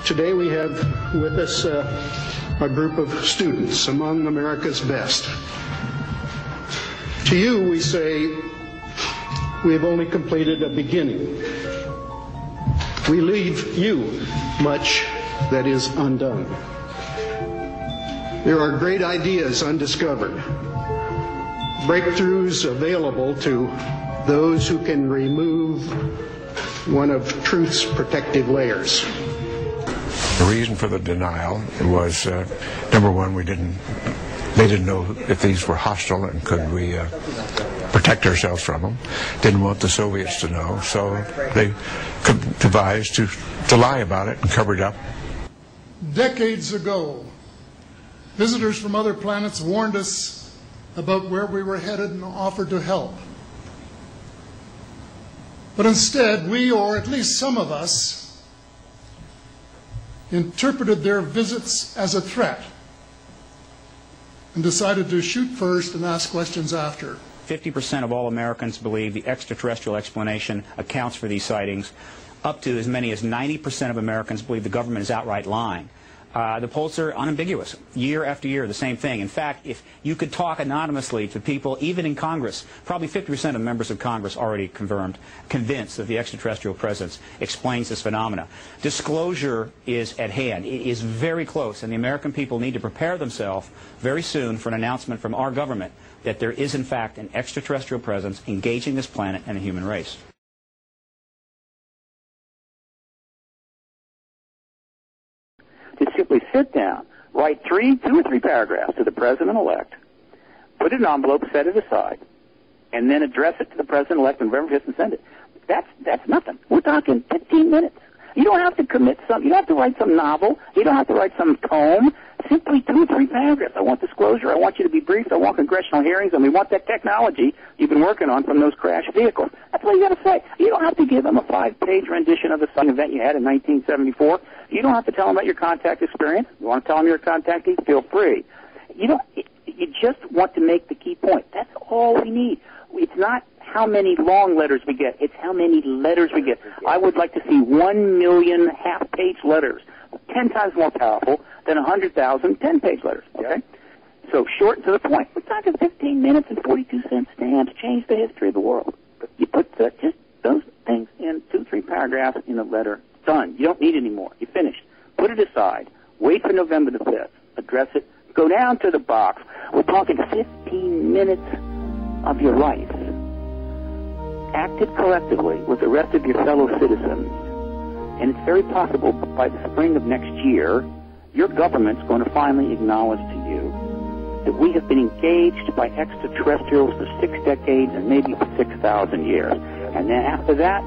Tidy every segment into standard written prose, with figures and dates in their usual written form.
Today we have with us a group of students among America's best. To you, we say, we have only completed a beginning. We leave you much that is undone. There are great ideas undiscovered, breakthroughs available to those who can remove one of truth's protective layers. The reason for the denial was, number one, they didn't know if these were hostile and could we protect ourselves from them. Didn't want the Soviets to know, so they devised to lie about it and cover it up. Decades ago, visitors from other planets warned us about where we were headed and offered to help. But instead, we, or at least some of us, interpreted their visits as a threat and decided to shoot first and ask questions after. 50% of all Americans believe the extraterrestrial explanation accounts for these sightings. Up to as many as 90% of Americans believe the government is outright lying. The polls are unambiguous. Year after year, the same thing. In fact, if you could talk anonymously to people, even in Congress, probably 50% of members of Congress already convinced that the extraterrestrial presence explains this phenomena. Disclosure is at hand. It is very close, and the American people need to prepare themselves very soon for an announcement from our government that there is, in fact, an extraterrestrial presence engaging this planet and the human race. To simply sit down, write two or three paragraphs to the President-elect, put it in an envelope, set it aside, and then address it to the President-elect on November 5th and send it. That's nothing. We're talking 15 minutes. You don't have to you don't have to write some novel. You don't have to write some tome. Simply 2 or 3 paragraphs. I want disclosure. I want you to be briefed. I want congressional hearings, and we want that technology you've been working on from those crash vehicles. That's what you got to say. You don't have to give them a 5-page rendition of the sun event you had in 1974. You don't have to tell them about your contact experience. You want to tell them your contactees? Feel free. You just want to make the key point. That's all we need. It's not how many long letters we get. It's how many letters we get. I would like to see 1 million half-page letters, 10 times more powerful than 100,000 10-page letters. Okay? Yep. So short and to the point. We're talking 15 minutes and 42-cent stamps change the history of the world. You put just those things in 2 or 3 paragraphs in a letter. Done. You don't need any more. You finished. Put it aside. Wait for November the 5th. Address it. Go down to the box. We're talking 15 minutes of your life. Acted collectively with the rest of your fellow citizens. And it's very possible by the spring of next year, your government's going to finally acknowledge to you that we have been engaged by extraterrestrials for 6 decades and maybe for 6,000 years. And then after that,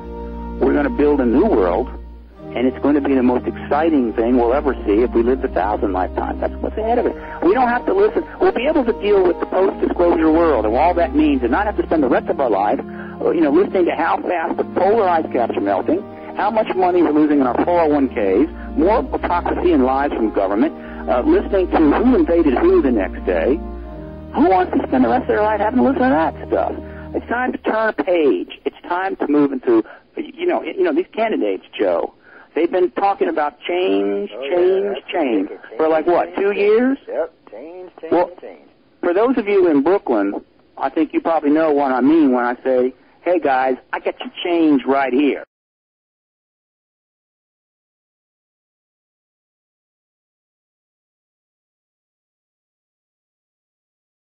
we're going to build a new world, and it's going to be the most exciting thing we'll ever see if we live 1,000 lifetimes. That's what's ahead of it. We don't have to listen. We'll be able to deal with the post-disclosure world and all that means and not have to spend the rest of our life listening to how fast the polar ice caps are melting, how much money we're losing in our 401ks, more hypocrisy and lies from government, listening to who invaded who the next day. Who wants to spend the rest of their life having to listen to that stuff? It's time to turn a page. It's time to move into, these candidates, Joe, they've been talking about change for like what, 2 years? Yep, change. For those of you in Brooklyn, I think you probably know what I mean when I say, hey guys, I got your change right here.